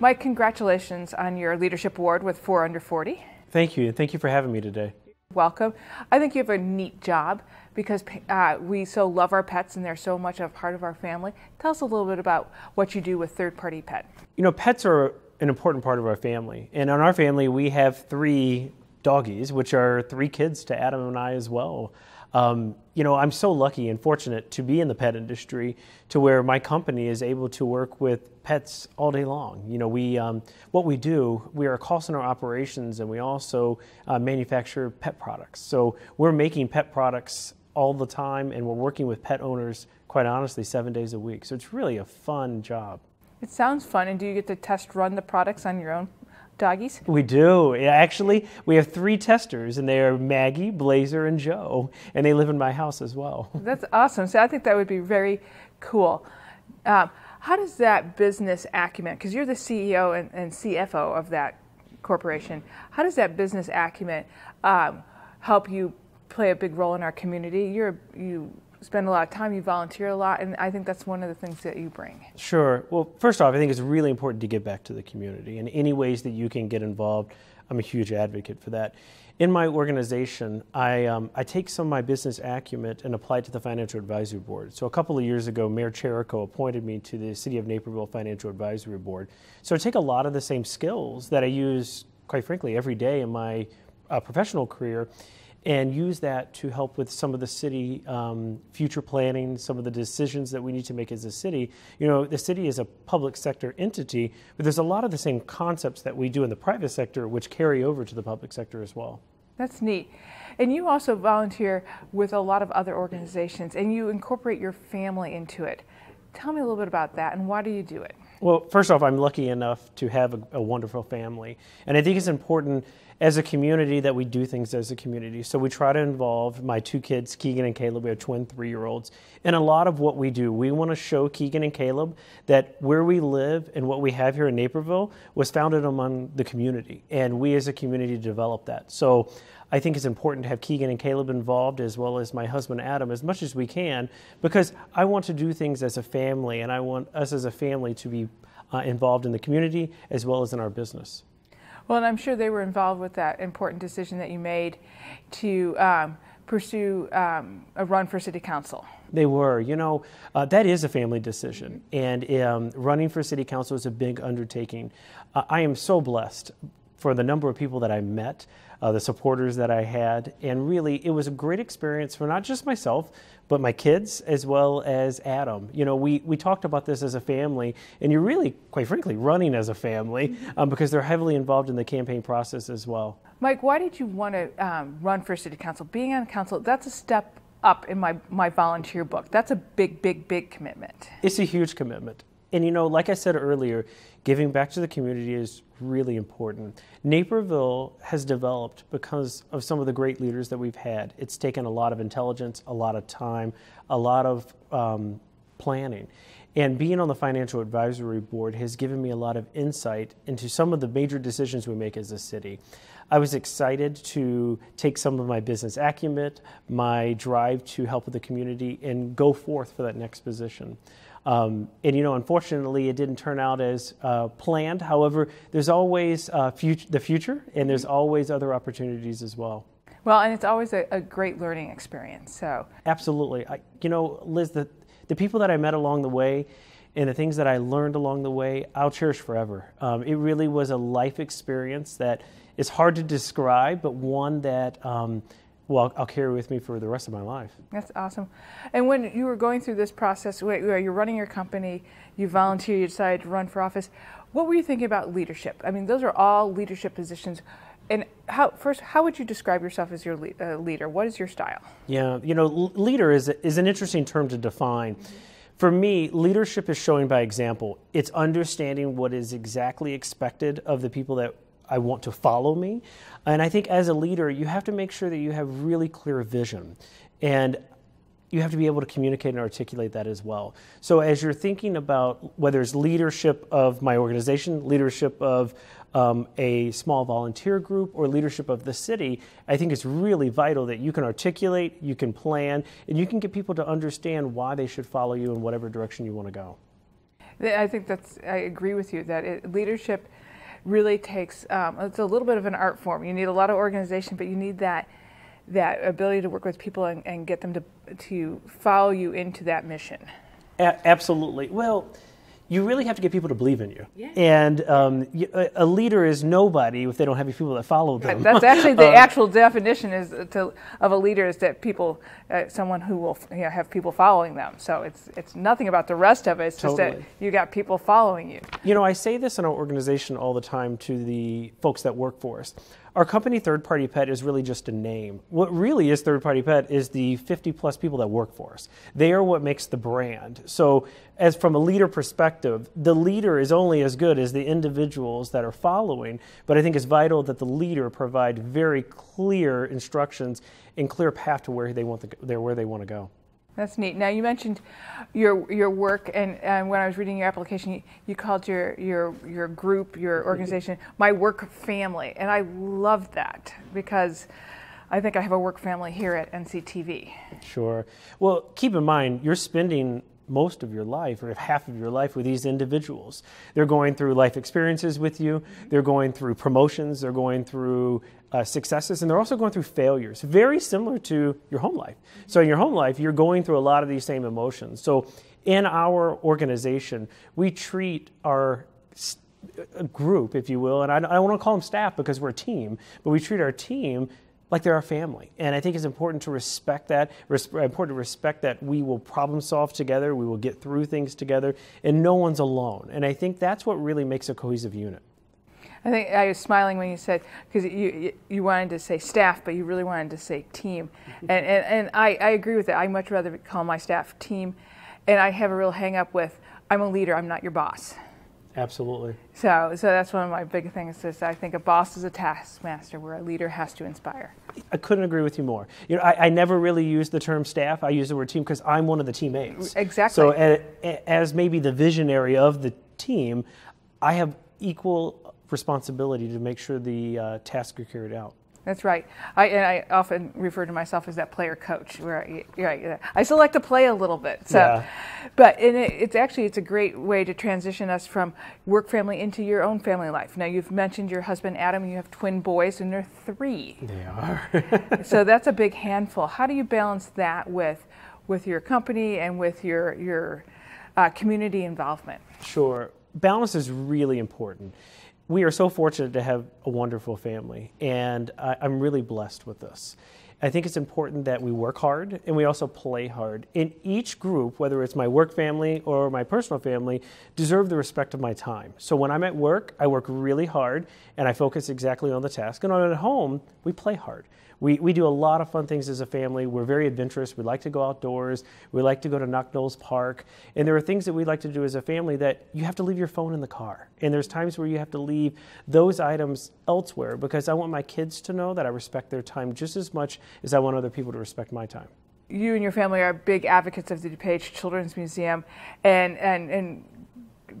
Mike, congratulations on your leadership award with 4 Under 40. Thank you, and thank you for having me today. Welcome. I think you have a neat job because we so love our pets and they're so much a part of our family. Tell us a little bit about what you do with third-party pet. You know, pets are an important part of our family. And in our family, we have 3 doggies, which are 3 kids to Adam and I as well. You know, I'm so lucky and fortunate to be in the pet industry to where my company is able to work with pets all day long. You know, what we do, we are a call center operations and we also manufacture pet products. So we're making pet products all the time and we're working with pet owners, quite honestly, 7 days a week. So it's really a fun job. It sounds fun. And do you get to test run the products on your own doggies? We do. Actually, we have 3 testers, and they are Maggie, Blazer, and Joe, and they live in my house as well. That's awesome. So I think that would be very cool. How does that business acumen, because you're the CEO and CFO of that corporation, how does that business acumen help you play a big role in our community? You spend a lot of time, you volunteer a lot, and I think that's one of the things that you bring. Sure. Well, first off, I think it's really important to give back to the community. In any ways that you can get involved, I'm a huge advocate for that. In my organization, I take some of my business acumen and apply it to the Financial Advisory Board. So a couple of years ago, Mayor Cherico appointed me to the City of Naperville Financial Advisory Board. So I take a lot of the same skills that I use, quite frankly, every day in my professional career, and use that to help with some of the city future planning, some of the decisions that we need to make as a city. You know, the city is a public sector entity, but there's a lot of the same concepts that we do in the private sector which carry over to the public sector as well. That's neat. And you also volunteer with a lot of other organizations, and you incorporate your family into it. Tell me a little bit about that, and why do you do it? Well, first off, I'm lucky enough to have a wonderful family, and I think it's important as a community that we do things as a community. So we try to involve my 2 kids, Keegan and Caleb. We have twin 3-year-olds. And a lot of what we do, we want to show Keegan and Caleb that where we live and what we have here in Naperville was founded among the community. And we as a community develop that. So I think it's important to have Keegan and Caleb involved, as well as my husband Adam, as much as we can, because I want to do things as a family, and I want us as a family to be involved in the community as well as in our business. Well, and I'm sure they were involved with that important decision that you made to pursue a run for city council. They were. You know, that is a family decision, and running for city council is a big undertaking. I am so blessed for the number of people that I met, the supporters that I had, and really it was a great experience for not just myself, but my kids as well as Adam. You know, we talked about this as a family, and you're really, quite frankly, running as a family because they're heavily involved in the campaign process as well. Mike, why did you want to run for city council? Being on council, that's a step up in my volunteer book. That's a big, big, big commitment. It's a huge commitment. And you know, like I said earlier, giving back to the community is really important. Naperville has developed because of some of the great leaders that we've had. It's taken a lot of intelligence, a lot of time, a lot of planning. And being on the Financial Advisory Board has given me a lot of insight into some of the major decisions we make as a city. I was excited to take some of my business acumen, my drive to help with the community, and go forth for that next position. And you know, unfortunately, it didn't turn out as planned. However, there's always the future, and there's always other opportunities as well. Well, and it's always a great learning experience. So absolutely, you know, Liz, the people that I met along the way, and the things that I learned along the way, I'll cherish forever. It really was a life experience that is hard to describe, but one that well, I'll carry with me for the rest of my life. That's awesome. And when you were going through this process, where you're running your company, you volunteer, you decided to run for office, what were you thinking about leadership? I mean, those are all leadership positions. And how would you describe yourself as your leader? What is your style? Yeah, you know, leader is an interesting term to define. For me, leadership is showing by example. It's understanding what is exactly expected of the people that I want to follow me. And I think as a leader, you have to make sure that you have really clear vision. And you have to be able to communicate and articulate that as well. So as you're thinking about whether it's leadership of my organization, leadership of a small volunteer group, or leadership of the city, I think it's really vital that you can articulate, you can plan, and you can get people to understand why they should follow you in whatever direction you want to go. I think I agree with you that leadership really takes, it's a little bit of an art form. You need a lot of organization, but you need that ability to work with people and get them to follow you into that mission. Absolutely. Well, you really have to get people to believe in you. Yeah. And a leader is nobody if they don't have people that follow them. That's actually the actual definition of a leader, is that people, someone who will have people following them. So it's nothing about the rest of it. It's just that you got people following you. You know, I say this in our organization all the time to the folks that work for us. Our company, Third Party Pet, is really just a name. What really is Third Party Pet is the 50-plus people that work for us. They are what makes the brand. So as from a leader perspective, the leader is only as good as the individuals that are following, but I think it's vital that the leader provide very clear instructions and clear path to where they want to go. That's neat. Now, you mentioned your work, and when I was reading your application, you called your group, your organization, My Work Family, and I loved that because I think I have a work family here at NCTV. Sure. Well, keep in mind, you're spending most of your life, or half of your life, with these individuals. They're going through life experiences with you. They're going through promotions. They're going through successes, and they're also going through failures, very similar to your home life. So in your home life, you're going through a lot of these same emotions. So in our organization, we treat our group, if you will, and I don't want to call them staff because we're a team, but we treat our team like they're our family. And I think it's important to respect that, we will problem solve together, we will get through things together, and no one's alone. And I think that's what really makes a cohesive unit. I think I was smiling when you said, because you wanted to say staff, but you really wanted to say team. And I agree with that. I much rather call my staff team. And I have a real hang up with, I'm a leader, I'm not your boss. Absolutely. So that's one of my big things, is I think a boss is a taskmaster where a leader has to inspire. I couldn't agree with you more. You know, I never really use the term staff. I use the word team because I'm one of the teammates. Exactly. So as maybe the visionary of the team, I have equal responsibility to make sure the tasks are carried out. That's right. I often refer to myself as that player coach, where I still like to play a little bit. So, yeah. But it's a great way to transition us from work family into your own family life. Now, you've mentioned your husband Adam. You have twin boys, and they're 3. They are. So that's a big handful. How do you balance that with your company and with your community involvement? Sure. Balance is really important. We are so fortunate to have a wonderful family, and I'm really blessed with this. I think it's important that we work hard and we also play hard. In each group, whether it's my work family or my personal family, deserve the respect of my time. So when I'm at work, I work really hard and I focus exactly on the task. And when I'm at home, we play hard. We do a lot of fun things as a family. We're very adventurous. We like to go outdoors. We like to go to Knock Knolls Park. And there are things that we like to do as a family that you have to leave your phone in the car. And there's times where you have to leave those items elsewhere because I want my kids to know that I respect their time just as much as I want other people to respect my time. You and your family are big advocates of the DuPage Children's Museum and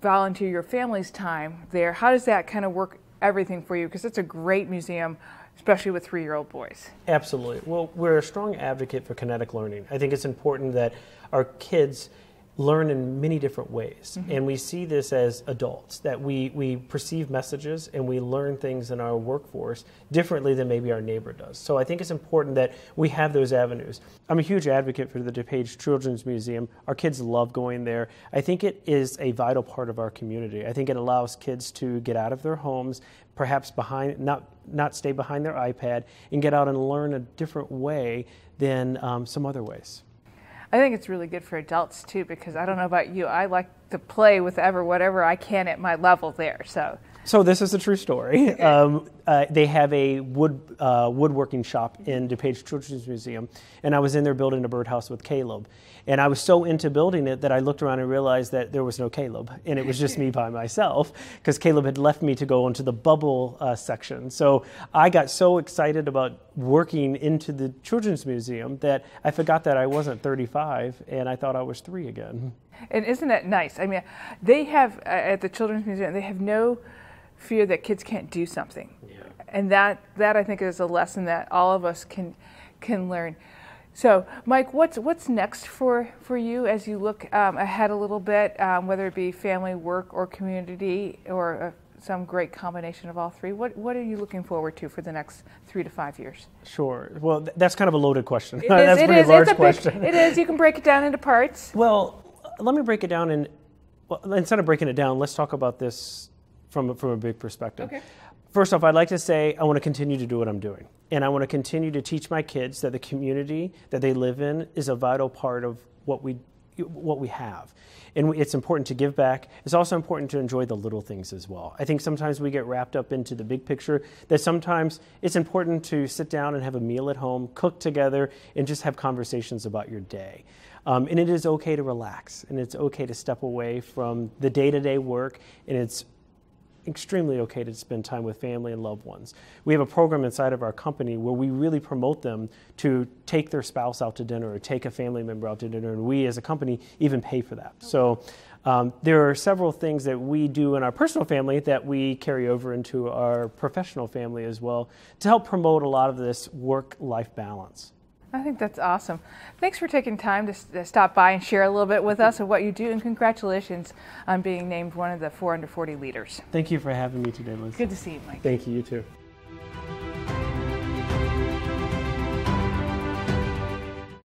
volunteer your family's time there. How does that kind of work everything for you? Because it's a great museum, especially with 3-year-old boys. Absolutely. Well, we're a strong advocate for kinetic learning. I think it's important that our kids learn in many different ways. Mm-hmm. And we see this as adults, that we perceive messages and we learn things in our workforce differently than maybe our neighbor does. So I think it's important that we have those avenues. I'm a huge advocate for the DuPage Children's Museum. Our kids love going there. I think it is a vital part of our community. I think it allows kids to get out of their homes, perhaps not stay behind their iPad, and get out and learn a different way than some other ways. I think it's really good for adults too, because I don't know about you, I like to play with whatever I can at my level there. So this is a true story. They have a woodworking shop in DuPage Children's Museum, and I was in there building a birdhouse with Caleb. And I was so into building it that I looked around and realized that there was no Caleb, and it was just me by myself, because Caleb had left me to go into the bubble section. So I got so excited about working into the Children's Museum that I forgot that I wasn't 35, and I thought I was 3 again. And isn't that nice? I mean, they have, at the Children's Museum, they have no fear that kids can't do something. Yeah. And that I think is a lesson that all of us can learn. So, Mike, what's next for you as you look ahead a little bit, whether it be family, work, or community, or some great combination of all three? What are you looking forward to for the next 3 to 5 years? Sure. Well, that's kind of a loaded question. It That's is, a pretty large question. It is. You can break it down into parts. Well, let me break it down, and instead of breaking it down, let's talk about this from a big perspective. Okay. First off, I'd like to say I want to continue to do what I'm doing. And I want to continue to teach my kids that the community that they live in is a vital part of what we have. And it's important to give back. It's also important to enjoy the little things as well. I think sometimes we get wrapped up into the big picture, that sometimes it's important to sit down and have a meal at home, cook together, and just have conversations about your day. And it is okay to relax, and it's okay to step away from the day-to-day work, and it's extremely okay to spend time with family and loved ones. We have a program inside of our company where we really promote them to take their spouse out to dinner or take a family member out to dinner, and we as a company even pay for that. So there are several things that we do in our personal family that we carry over into our professional family as well to help promote a lot of this work-life balance. I think that's awesome. Thanks for taking time to stop by and share a little bit with us of what you do, and congratulations on being named one of the 4 under 40 leaders. Thank you for having me today, Liz. Good to see you, Mike. Thank you, you too.